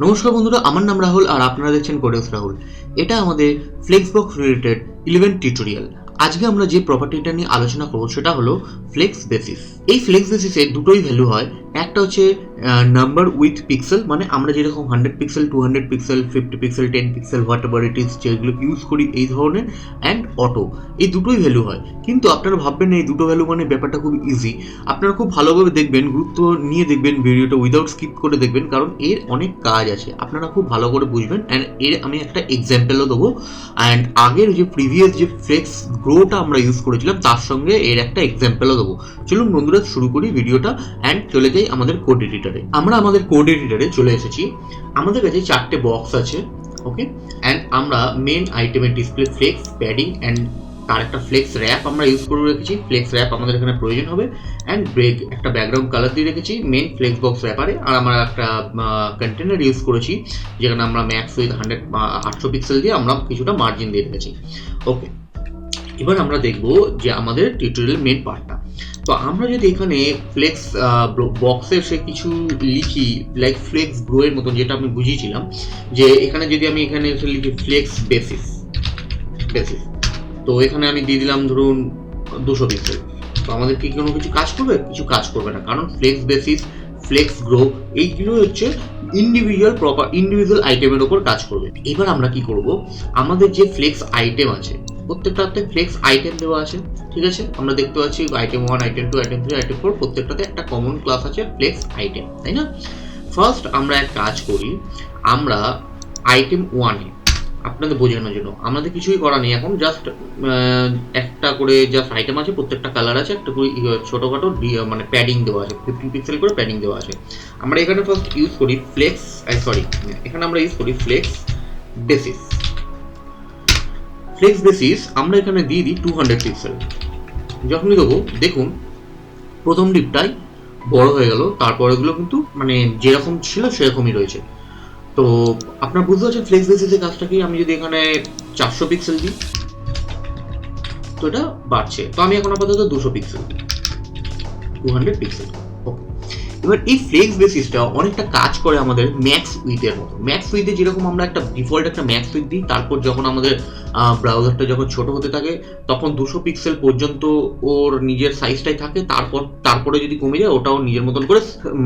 নমস্কার বন্ধুরা, আমার নাম রাহুল আর আপনারা দেখছেন কোডেক্স রাহুল। এটা আমাদের ফ্লেক্সবক্স রিলেটেড 11 টিউটোরিয়াল। আজকে আমরা যে প্রপার্টিটা নিয়ে আলোচনা করব সেটা হলো ফ্লেক্স বেসিস। এই ফ্লেক্স বেসিসে দুটোই ভ্যালু হয়। একটা হচ্ছে নাম্বার উইথ পিক্সেল, মানে আমরা যেরকম 100 pixel, 200 pixel, 50 pixel, 10 pixel, what ever it is, যেগুলো ইউজ করি এই ধরনের, অ্যান্ড অটো, এই দুটোই ভ্যালু হয়। কিন্তু আপনারা ভাববেন না এই দুটো ভ্যালু মানে ব্যাপারটা খুব ইজি। আপনারা খুব ভালোভাবে দেখবেন, গুরুত্ব নিয়ে দেখবেন ভিডিওটা, উইদাউট স্কিপ করে দেখবেন, কারণ এর অনেক কাজ আছে, আপনারা খুব ভালো করে বুঝবেন। অ্যান্ড এর আমি একটা এক্সাম্পলও দেবো। অ্যান্ড আগের যে প্রিভিয়াস যে ফ্লেক্স গ্রোটা আমরা ইউজ করেছিলাম তার সঙ্গে এর একটা এক্সাম্পলও দেবো। চলুন বন্ধুরা শুরু করি ভিডিওটা অ্যান্ড চলে যাই আমাদের কোড এডিটরে। আমরা আমাদের কোড এডিটরে চলে এসেছি। আমাদের কাছে 4টে বক্স আছে, ওকে। অ্যান্ড আমরা মেন আইটেমের ডিসপ্লে, ফ্লেক্স, প্যাডিং অ্যান্ড তার একটা ফ্লেক্স র্যাপ আমরা ইউজ করে রেখেছি। ফ্লেক্স র্যাপ আমাদের এখানে প্রয়োজন হবে। অ্যান্ড ব্রেক একটা ব্যাকগ্রাউন্ড কালার দিয়ে রেখেছি মেন ফ্লেক্স বক্স র্যাপারে। আর আমরা একটা কন্টেনার ইউজ করেছি যেখানে আমরা ম্যাক্স উইথ 800 পিক্সেল দিয়ে আমরা কিছুটা মার্জিন দিয়ে রেখেছি, ওকে। এবার আমরা দেখব যে আমাদের টিউটোরিয়াল মেন পার্টটা। তো আমরা যদি এখানে ফ্লেক্স বক্সে সে কিছু লিখি, লাইক ফ্লেক্স গ্রো এর মতন, যেটা আমি বুঝিয়েছিলাম, যে এখানে যদি আমি এখানে লিখি ফ্লেক্স বেসিস, তো এখানে আমি দিয়ে দিলাম ধরুন 200 পিক্সেল। তো আমাদের কি কোনো কিছু কাজ করবে? কিছু কাজ করবে না, কারণ ফ্লেক্স বেসিস, ফ্লেক্স গ্রো এইগুলো হচ্ছে ইন্ডিভিজুয়াল আইটেমের ওপর কাজ করবে। এবার আমরা কি করব, আমাদের যে ফ্লেক্স আইটেম আছে প্রত্যেকটাতে ফ্লেক্স আইটেম দেওয়া আছে, ঠিক আছে। আমরা দেখতে পাচ্ছি আইটেম 1, আইটেম 2, আইটেম 3, আইটেম 4, প্রত্যেকটাতে একটা কমন ক্লাস আছে ফ্লেক্স আইটেম, তাই না? ফার্স্ট আমরা এক কাজ করি, আমরা আইটেম 1-এ আপনাদের বোঝানোর জন্য, আমাদের কিছুই করা নেই এখন, জাস্ট একটা করে জাস্ট আইটেম আছে, প্রত্যেকটা কালার আছে, একটা করে ছোটোখাটো মানে প্যাডিং দেওয়া আছে, 15 পিক্সেল করে প্যাডিং দেওয়া আছে। আমরা এখানে ফার্স্ট ইউজ করি এখানে আমরা ইউজ করি ফ্লেক্স বেসিস। ফ্লেক্স বেসিস আমরা এখানে দিয়ে দিই 200 পিক্সেল। যখনই দেবো দেখুন প্রথম ডিপটাই বড় হয়ে গেল, তারপরেগুলো কিন্তু মানে যেরকম ছিল সেরকমই রয়েছে। তো আপনার বুঝতে পারছেন ফ্লেক্স বেসিসের কাজটা কি। আমি যদি এখানে 400 পিক্সেল দিই তো এটা বাড়ছে। তো আমি এখন আপাতত 200 পিক্সেল দিই, 200 পিক্সেল, ওকে। এবার এই ফ্লেক্স বেসিসটা অনেকটা কাজ করে আমাদের ম্যাক্স উইথের মতো। ম্যাক্স উইথে যেরকম আমরা একটা ডিফল্ট একটা ম্যাক্স উইথ দিই, তারপর যখন আমাদের ব্রাউজারটা যখন ছোট হতে থাকে তখন 200 পিক্সেল পর্যন্ত ওর নিজের সাইজটাই থাকে, তারপরে যদি কমে যায় ওটাও নিজের মতন করে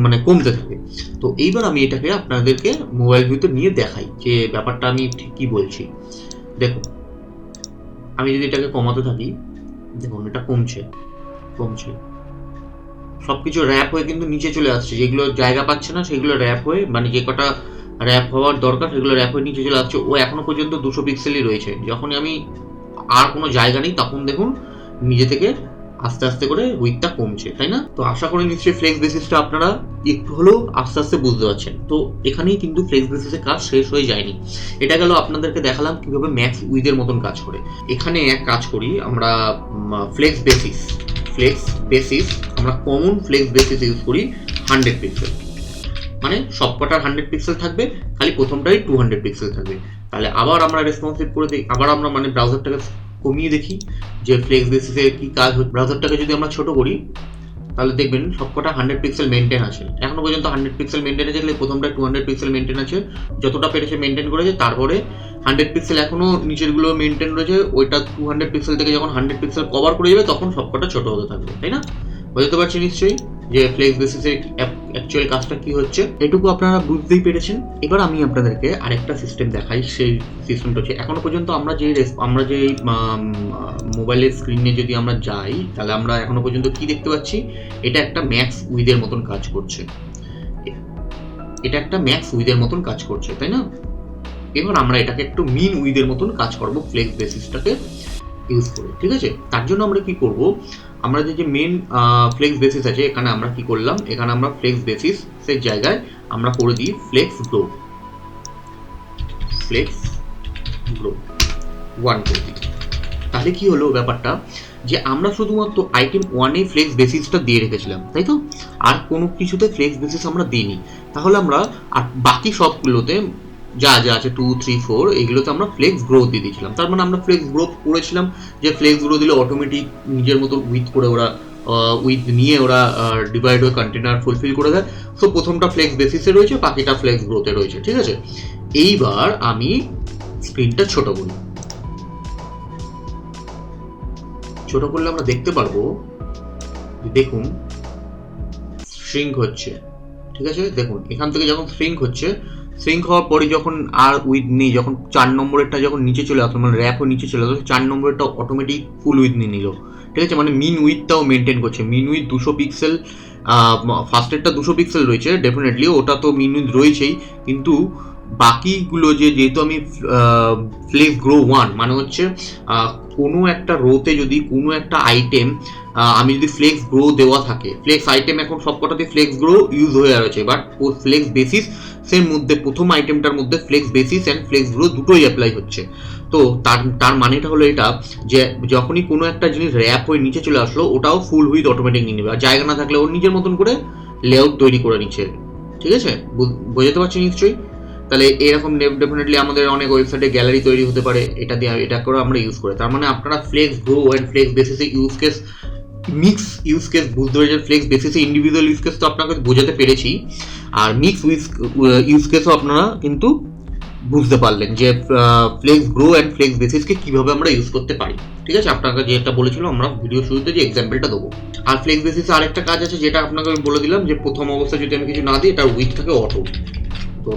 মানে কমতে থাকে। তো এইবার আমি এটাকে আপনাদেরকে মোবাইল ভিউতে নিয়ে দেখাই যে ব্যাপারটা আমি ঠিক কি বলছি। দেখুন আমি যদি এটাকে কমাতে থাকি, দেখুন এটা কমছে, সবকিছু র্যাপ হয়ে কিন্তু নিচে চলে আসছে, যেগুলো জায়গা পাচ্ছে না সেগুলো র্যাপ হয়ে, মানে যে কটা র্যাপ হওয়ার দরকার সেগুলো র্যাপ হয়ে নিচে চলে আসছে। ও এখনো পর্যন্ত 200 পিক্সেলই রয়েছে। যখনই আমি আর কোনো জায়গা নেই তখন দেখুন নিজে থেকে আস্তে আস্তে করে উইথটা কমছে, তাই না? তো আশা করি নিশ্চয়ই ফ্লেক্স বেসিসটা আপনারা একটু হলেও আস্তে আস্তে বুঝতে পারছেন। তো এখানেই কিন্তু ফ্লেক্স বেসিসের কাজ শেষ হয়ে যায়নি। এটা গেল আপনাদেরকে দেখালাম কিভাবে ম্যাক্স উইথের মতন কাজ করে। এখানে এক কাজ করি আমরা, ফ্লেক্স বেসিস আমরা কমন ফ্লেক্স বেসিস ইউজ করি 100 পিক্সেল, মানে সবকটার 100 পিক্সেল থাকবে, খালি প্রথমটাই 200 পিক্সেল থাকবে। তাহলে আবার আমরা রেসপন্সিভ করে দিই, আবার আমরা মানে ব্রাউজারটাকে কমিয়ে দেখি যে ফ্লেক্স বেসিসে কি কাজ হচ্ছে। ব্রাউজারটাকে যদি আমরা ছোট করি তাহলে দেখবেন সবকটা 100 পিক্সেল মেনটেন আছে, এখনো পর্যন্ত 100 পিক্সেল মেনটেন আছে, প্রথমটা 200 পিক্সেল মেনটেন আছে, যতটা পেরেছে মেনটেন করেছে। তারপরে 100 পিক্সেল এখনো নিচেরগুলো মেনটেন রয়েছে, ওইটা 200 পিক্সেল থেকে যখন 100 পিক্সেল কভার করে যাবে তখন সবকটা ছোট হতে থাকবে, তাই না? বুঝতে পারছি নিশ্চয়ই যে ফ্লেক্স বেসিসে অ্যাকচুয়াল কাজটা কি হচ্ছে, এটুকু আপনারা বুঝতেই পেরেছেন। এবার আমি আপনাদেরকে আরেকটা সিস্টেম দেখাই। সেই সিস্টেমটা হচ্ছে এখনো পর্যন্ত আমরা যে মোবাইলের স্ক্রিনে যদি আমরা যাই তাহলে আমরা এখনো পর্যন্ত কি দেখতে পাচ্ছি, এটা একটা ম্যাক্স উইথের মতন কাজ করছে, তাই না? এবার আমরা এটাকে একটু মিন উইথের মতন কাজ করবো ফ্লেক্স বেসিসটাকে ইউজ করে, ঠিক আছে? তার জন্য আমরা কি করব, আমরা যে মেন ফ্লেক্স বেসিস আছে এখানে আমরা কি করলাম, এখানে আমরা ফ্লেক্স বেসিসের জায়গায় আমরা করে দিই ফ্লেক্স গ্রো 1 করে দিই। তাহলে কি হলো ব্যাপারটা, যে আমরা শুধুমাত্র আইটেম 1-এ ফ্লেক্স বেসিসটা দিয়ে রেখেছিলাম, তাই তো? আর কোনো কিছুতে ফ্লেক্স বেসিস আমরা দিইনি। তাহলে আমরা আর বাকি সবগুলোতে যা আছে 2, 3, 4 এইগুলোতে আমরা ফ্লেক্স গ্রোথ দিয়ে দিয়েছিলাম। তার মানে আমরা ফ্লেক্স গ্রোথ করেছিলাম যে ফ্লেক্স গ্রোথ দিলে অটোমেটিক নিজের মতো উইথ করে ওরা উইথ নিয়ে ওরা ডিভাইড হয়ে কন্টেনার ফুলফিল করে দেয়। সো প্রথমটা ফ্লেক্স বেসিসে রয়েছে, বাকিটা ফ্লেক্স গ্রোথে রয়েছে, ঠিক আছে। এইবার আমি স্ক্রিনটা ছোট করি, ছোট করলে আমরা দেখতে পারবো, দেখুন শ্রিঙ্ক হচ্ছে, ঠিক আছে। দেখুন এখান থেকে যখন শ্রিঙ্ক হচ্ছে, শ্রিঙ্ক হওয়ার পরে যখন আর উইথ নেই, যখন 4 নম্বরেরটা যখন নিচে চলে আসলো, মানে র্যাপও নিচে চলে আসলো, 4 নম্বরেরটা অটোমেটিক ফুল উইথ নিয়ে নিল, ঠিক আছে। মানে মিন উইথটাও মেনটেন করছে। মিন উইথ 200 পিক্সেল, ফার্স্টেরটা 200 পিক্সেল রয়েছে ডেফিনেটলি, ওটা তো মিন উইথ রয়েছেই, কিন্তু বাকিগুলো যেহেতু আমি ফ্লেক্স গ্রো 1 মানে হচ্ছে কোনো একটা রোতে যদি কোনো একটা আইটেম আমি যদি ফ্লেক্স গ্রো দেওয়া থাকে, ফ্লেক্স আইটেম এখন সবকটাতে ফ্লেক্স গ্রো ইউজ হয়ে রয়েছে, বাট ফ্লেক্স বেসিস এর মধ্যে প্রথম আইটেমটার মধ্যে flex basis and flex grow দুটোই অ্যাপ্লাই হচ্ছে। তো তার মানেটা হলো এটা যে যখনই কোনো একটা জিনিস র্যাপ হয়ে নিচে চলে আসলো, ওটাও ফুল হুইথ অটোমেটিক নিয়ে নেবে, আর জায়গা না থাকলে ওর নিজের মতন করে লেআউট তৈরি করে নিচ্ছে, ঠিক আছে। বোঝাতে পারছি নিশ্চয়ই। তাহলে এরকম ডেফিনেটলি আমাদের অনেক ওয়েবসাইটে গ্যালারি তৈরি হতে পারে এটা দিয়ে, এটা করে আমরা ইউজ করি। তার মানে আপনারা ফ্লেক্স গ্রো অ্যান্ড ফ্লেক্স বেসিসে use case, mix use case বুঝতে পেরেছেন। ফ্লেক্স বেসিসে ইন্ডিভিজুয়াল ইউজ কেস তো আপনাকে বোঝাতে পেরেছি, আর মিক্স ইউজ কেসও আপনারা কিন্তু বুঝতে পারলেন যে ফ্লেক্স গ্রো অ্যান্ড ফ্লেক্স বেসিসকে কীভাবে আমরা ইউজ করতে পারি, ঠিক আছে। আপনাকে যেটা বলেছিলাম আমরা ভিডিও শুরুতে যে এক্সাম্পলটা দেবো। আর ফ্লেক্স বেসিসে আরেকটা কাজ আছে যেটা আপনাকে আমি বলে দিলাম, যে প্রথম অবস্থায় যদি আমি কিছু না দিই, এটার উইথ থাকে অটো, তো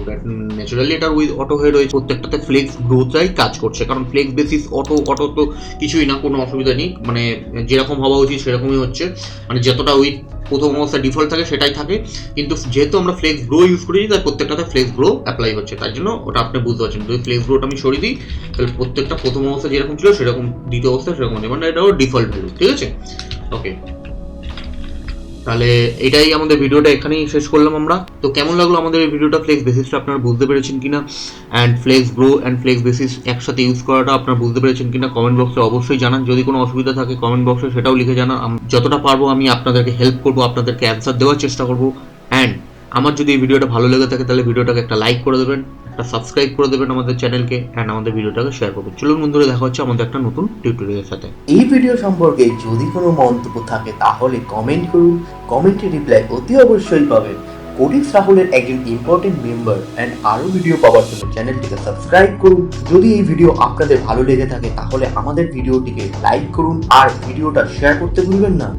ন্যাচারালি এটা উইথ অটো হয়ে রয়েছে, প্রত্যেকটাতে ফ্লেক্স গ্রোথটাই কাজ করছে, কারণ ফ্লেক্স বেসিস অটো তো কিছুই না, কোনো অসুবিধা নেই, মানে যেরকম হওয়া উচিত সেরকমই হচ্ছে, মানে যতটা উইথ প্রথম অবস্থা ডিফল্ট থাকে সেটাই থাকে, কিন্তু যেহেতু আমরা ফ্লেক্স গ্রো ইউজ করি তাই প্রত্যেকটাতে ফ্লেক্স গ্রো অ্যাপ্লাই হচ্ছে, তার জন্য ওটা আপনি বুঝতে পারছেন। যদি ফ্লেক্স গ্রোটা আমি সরিয়ে দিই, তাহলে প্রত্যেকটা প্রথম অবস্থা যেরকম ছিল সেরকম দ্বিতীয় অবস্থা সেরকম, মানে এটাও ডিফল্ট ভ্যালু, ঠিক আছে। ওকে, তাহলে এটাই আমাদের ভিডিওটা এখানেই শেষ করলাম আমরা। তো কেমন লাগলো আমাদের এই ভিডিওটা, ফ্লেক্স বেসিসটা আপনারা বুঝতে পেরেছেন কিনা, and flex grow and flex basis একসাথে ইউজ করাটা আপনারা বুঝতে পেরেছেন কিনা, কমেন্ট বক্সে অবশ্যই জানান। যদি কোনো অসুবিধা থাকে কমেন্ট বক্সে সেটাও লিখে জানান, যতটা পারবো আমি আপনাদেরকে হেল্প করবো, আপনাদেরকে অ্যান্সার দেওয়ার চেষ্টা করবো। অ্যান্ড আমার যদি এই ভিডিওটা ভালো লেগে থাকে তাহলে ভিডিওটাকে একটা লাইক করে দেবেন, একটা সাবস্ক্রাইব করে দেবেন আমাদের চ্যানেলকে, অ্যান্ড আমাদের ভিডিওটাকে শেয়ার করবেন। চলুন বন্ধুরা, দেখা হচ্ছে আমাদের একটা নতুন টিউটোরিয়ালের সাথে। এই ভিডিও সম্পর্কে যদি কোনো মন্তব্য থাকে তাহলে কমেন্ট করুন, কমেন্টের রিপ্লাই অতি অবশ্যই পাবেন। কোডেক্স রাহুলের একজন ইম্পর্টেন্ট মেম্বার, অ্যান্ড আরও ভিডিও পাওয়ার জন্য চ্যানেলটিকে সাবস্ক্রাইব করুন। যদি এই ভিডিও আপনাদের ভালো লেগে থাকে তাহলে আমাদের ভিডিওটিকে লাইক করুন আর ভিডিওটা শেয়ার করতে ভুলবেন না।